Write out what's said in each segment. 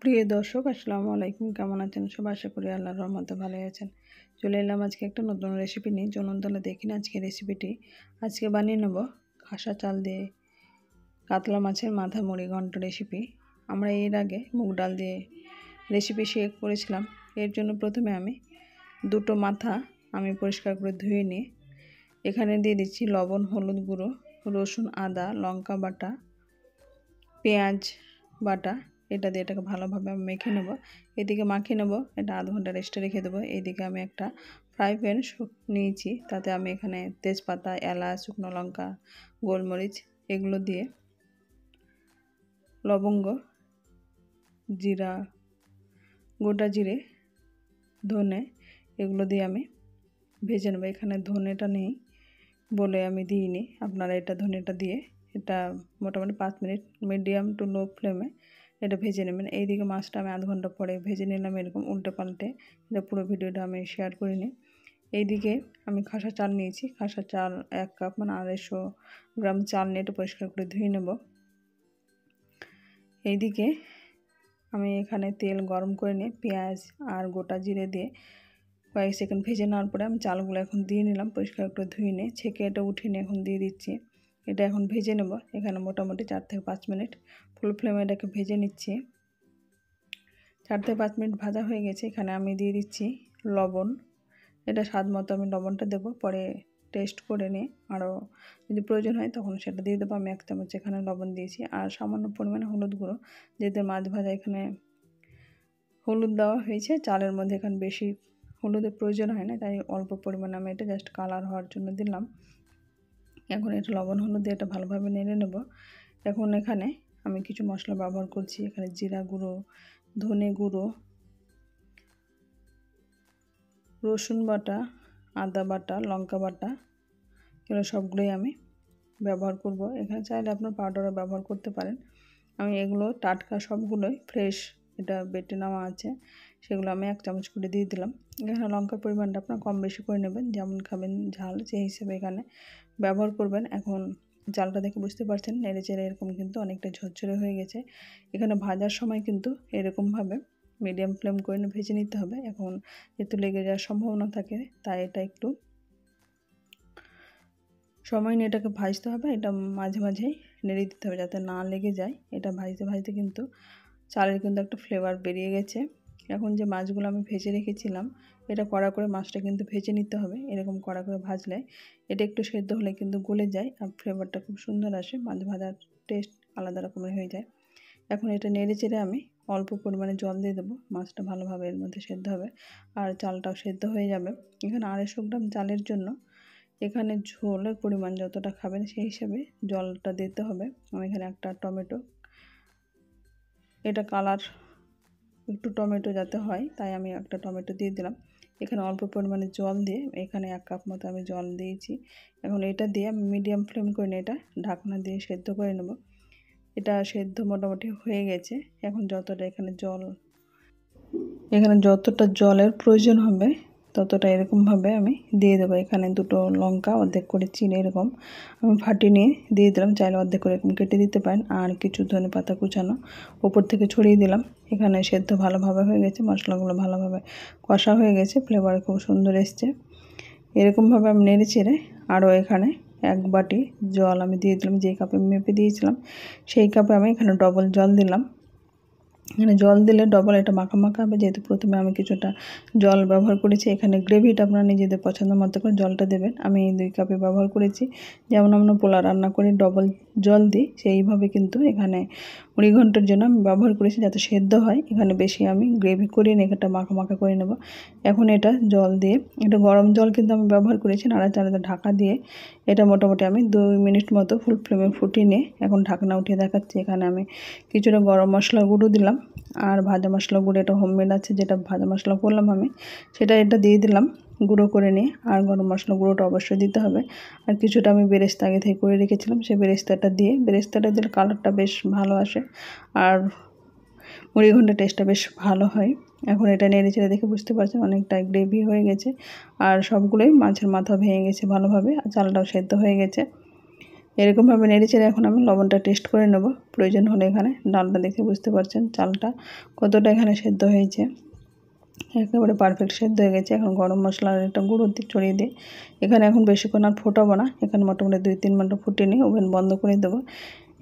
প্রিয় দর্শক আসসালামু আলাইকুম, কেমন আছেন সবাই? আশা করি আল্লাহর রহমতে ভালোই আছেন। চলে এলাম আজকে একটা নতুন রেসিপি নিয়ে। চলুন তাহলে দেখি না আজকে রেসিপিটি। আজকে বানিয়ে নেব খাসা চাল দিয়ে কাতলা মাছের মাথা মুড়ি ঘন্ট রেসিপি। আমরা এর আগে মুগ ডাল দিয়ে রেসিপি শেয়ার করেছিলাম। এর জন্য প্রথমে আমি দুটো মাথা পরিষ্কার করে ধুয়ে নিয়ে এখানে দিয়ে দিচ্ছি লবণ, হলুদ গুঁড়ো, রসুন, আদা, লঙ্কা বাটা, পেঁয়াজ বাটা। এটা দিয়ে এটাকে ভালোভাবে আমি মেখে নেব। এদিকে মাখিয়ে নেব, এটা আধ ঘন্টা রেস্টে রেখে দেবো। এইদিকে আমি একটা ফ্রাই প্যান নিয়েছি, তাতে আমি এখানে তেজপাতা, এলাচ, শুকনো লঙ্কা, গোলমরিচ এগুলো দিয়ে, লবঙ্গ, জিরা, গোটা জিরে, ধনে এগুলো দিয়ে আমি ভেজে নেব। এখানে ধনেটা নেই বলে আমি দিইনি, আপনারা এটা ধনেটা দিয়ে এটা মোটামুটি 5 মিনিট মিডিয়াম টু লো ফ্লেমে এটা ভেজে নেবেন। এইদিকে মাছটা আমি আধ ঘন্টা পরে ভেজে নিলাম, এরকম উল্টে পাল্টে। এটা পুরো ভিডিওটা আমি শেয়ার করিনি। এইদিকে আমি খাসা চাল নিয়েছি, খাসা চাল 1 কাপ মানে 250 গ্রাম চাল নিয়ে এটা পরিষ্কার করে ধুয়ে নেব। এইদিকে আমি এখানে তেল গরম করে নিয়ে পেঁয়াজ আর গোটা জিরে দিয়ে কয়েক সেকেন্ড ভেজে নেওয়ার পরে আমি চালগুলো এখন দিয়ে নিলাম, পরিষ্কার করে ধুয়ে নিয়ে ছেঁকে এটা উঠিয়ে নিয়ে এখন দিয়ে দিচ্ছি। এটা এখন ভেজে নেব। এখানে মোটামুটি 4 থেকে 5 মিনিট ফুল ফ্লেমে এটাকে ভেজে নিচ্ছি। 4 থেকে 5 মিনিট ভাজা হয়ে গেছে। এখানে আমি দিয়ে দিচ্ছি লবণ। এটা স্বাদ মতো আমি লবণটা দেবো, পরে টেস্ট করে নিয়ে আরও যদি প্রয়োজন হয় তখন সেটা দিয়ে দেবো। আমি 1 চামচ এখানে লবণ দিয়েছি আর সামান্য পরিমাণে হলুদ গুঁড়ো, যেহেতু মাছ ভাজা এখানে হলুদ দেওয়া হয়েছে। চালের মধ্যে এখানে বেশি হলুদের প্রয়োজন হয় না, তাই অল্প পরিমাণে আমি এটা জাস্ট কালার হওয়ার জন্য দিলাম। এখন এটা লবণ হলুদ দিয়ে এটা ভালোভাবে নেড়ে নেব। এখন এখানে আমি কিছু মশলা ব্যবহার করছি। এখানে জিরা গুঁড়ো, ধনে গুঁড়ো, রসুন বাটা, আদা বাটা, লঙ্কা বাটা, এগুলো সবগুলোই আমি ব্যবহার করব। এখানে চাইলে আপনার পাউডারও ব্যবহার করতে পারেন। আমি এগুলো টাটকা সবগুলোই ফ্রেশ এটা বেটে নেওয়া আছে, সেগুলো আমি 1 চামচ করে দিয়ে দিলাম। এখানে লঙ্কার পরিমাণটা আপনার কম বেশি করে নেবেন, যেমন খাবেন ঝাল সেই হিসেবে এখানে ব্যবহার করবেন। এখন চালটা দেখে বুঝতে পারছেন নেড়ে চেড়ে এরকম কিন্তু অনেকটা ঝরঝরে হয়ে গেছে। এখানে ভাজার সময় কিন্তু এরকমভাবে মিডিয়াম ফ্লেম করে ভেজে নিতে হবে। এখন যেহেতু লেগে যাওয়ার সম্ভাবনা থাকে, তাই এটা একটু সময় নিয়ে এটাকে ভাজতে হবে। এটা মাঝে মাঝেই নেড়ে দিতে হবে যাতে না লেগে যায়। এটা ভাজতে ভাজতে কিন্তু চালের কিন্তু একটা ফ্লেভার বেরিয়ে গেছে। এখন যে মাছগুলো আমি ভেজে রেখেছিলাম, এটা কড়া করে মাছটা কিন্তু ভেজে নিতে হবে। এরকম কড়া করে ভাজলে এটা একটু সেদ্ধ হলে কিন্তু গলে যায় আর ফ্লেভারটা খুব সুন্দর আসে, মাছ ভাজার টেস্ট আলাদা রকমের হয়ে যায়। এখন এটা নেড়ে চেড়ে আমি অল্প পরিমাণে জল দিয়ে দেবো। মাছটা ভালোভাবে এর মধ্যে সেদ্ধ হবে আর চালটাও সেদ্ধ হয়ে যাবে। এখানে 250 গ্রাম চালের জন্য এখানে ঝোলের পরিমাণ যতটা খাবেন সেই হিসাবে জলটা দিতে হবে। আমি এখানে একটা টমেটো, এটা কালার একটু টমেটো যাতে হয় তাই আমি একটা টমেটো দিয়ে দিলাম। এখানে অল্প পরিমাণে জল দিয়ে এখানে 1 কাপ মতো আমি জল দিয়েছি। এখন এটা দিয়ে আমি মিডিয়াম ফ্লেম করে নিয়ে এটা ঢাকনা দিয়ে সেদ্ধ করে নেব। এটা সেদ্ধ মোটামুটি হয়ে গেছে। এখন যতটা জলের প্রয়োজন হবে ততটা এরকমভাবে আমি দিয়ে দেবো। এখানে দুটো লঙ্কা অর্ধেক করে চিনি এরকম আমি ফাটিয়ে নিয়ে দিয়ে দিলাম। চাইলে অর্ধেক করে এরকম কেটে দিতে পারেন। আর কিছু ধনেপাতা কুচানো উপর থেকে ছড়িয়ে দিলাম। এখানে সেদ্ধ ভালোভাবে হয়ে গেছে, মশলাগুলো ভালোভাবে কষা হয়ে গেছে, ফ্লেভার খুব সুন্দর এসছে। এরকমভাবে আমি নেড়ে চেড়ে আরও এখানে 1 বাটি জল আমি দিয়ে দিলাম। যেই কাপে মেপে দিয়েছিলাম সেই কাপে আমি এখানে ডবল জল দিলাম। এখানে জল দিলে ডবল এটা মাখা মাখা হবে, যেহেতু প্রথমে আমি কিছুটা জল ব্যবহার করেছি। এখানে গ্রেভিটা আপনারা নিজেদের পছন্দ মতো করে জলটা দেবেন। আমি 2 কাপে ব্যবহার করেছি। যেমন আমরা পোলাও রান্না করে ডবল জল দিই, সেইভাবে কিন্তু এখানে মুড়ি ঘন্টের জন্য আমি ব্যবহার করেছি যাতে সেদ্ধ হয়। এখানে বেশি আমি গ্রেভি করিয়ে নিয়ে এটা মাখা মাখা করে নেব। এখন এটা জল দিয়ে, এটা গরম জল কিন্তু আমি ব্যবহার করেছি। নাড়াচাড়া ঢাকা দিয়ে এটা মোটামুটি আমি 2 মিনিট মতো ফুল ফ্লেমে ফুটিয়ে নিয়ে এখন ঢাকনা উঠিয়ে দেখাচ্ছি। এখানে আমি কিছুটা গরম মশলা গুঁড়ো দিলাম আর ভাজা মশলা গুঁড়ো, এটা হোমমেড আছে যেটা ভাজা মশলা করলাম আমি, এটা দিয়ে দিলাম গুঁড়ো করে নিয়ে। আর গরম মশলা গুঁড়োটা অবশ্যই দিতে হবে। আর কিছুটা আমি বেরেস্তা আগে থেকে করে রেখেছিলাম, সেই বেরেস্তাটা দিলে কালারটা বেশ ভালো আসে আর মুড়ি ঘন্টের টেস্টটা বেশ ভালো হয়। এখন এটা নেড়ে চেড়ে দেখে বুঝতে পারছেন অনেকটা গ্রেভি হয়ে গেছে আর সবগুলোই মাছের মাথা ভেঙে গেছে ভালোভাবে আর চালটাও সেদ্ধ হয়ে গেছে। এরকমভাবে নেড়েচেড়ে এখন আমি লবণটা টেস্ট করে নেব। প্রয়োজন হলে এখানে ডালটা দেখে বুঝতে পারছেন চালটা কতটা এখানে সেদ্ধ হয়েছে, একেবারে পারফেক্ট সেদ্ধ হয়ে গেছে। এখন গরম মশলার একটা গুঁড়ো ছড়িয়ে দিই। এখানে এখন বেশিক্ষণ আর ফোটাবো না, এখানে মোটামুটি 2-3 মিনিট ফুটিয়ে নিয়ে ওভেন বন্ধ করে দেবো।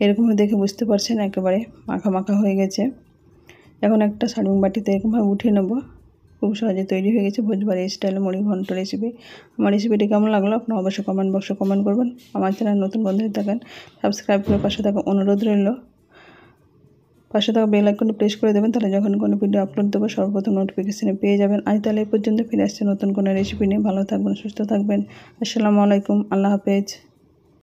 এরকমভাবে দেখে বুঝতে পারছেন একেবারে মাখা মাখা হয়ে গেছে। এখন একটা সার্ভিং বাটিতে এরকমভাবে উঠিয়ে নেব। খুব সহজে তৈরি হয়ে গেছে ভোজবাড়ি স্টাইলে মুড়ি ঘন্ট রেসিপি। আমার রেসিপিটি কেমন লাগলো আপনারা অবশ্যই কমেন্ট বক্সে কমেন্ট করবেন। আমার চ্যানেল নতুন বন্ধু হয়ে থাকেন সাবস্ক্রাইব করে পাশে থাকা অনুরোধ রইল। পাশে থাকা বেল আইকনটি প্রেস করে দেবেন, তাহলে যখন কোনো ভিডিও আপলোড দেবো সর্বপ্রথম নোটিফিকেশনে পেয়ে যাবেন। আজ তাহলে এই পর্যন্ত, ফিরে আসছে নতুন কোনো রেসিপি নিয়ে। ভালো থাকবেন, সুস্থ থাকবেন। আসসালামু আলাইকুম, আল্লাহ হাফেজ।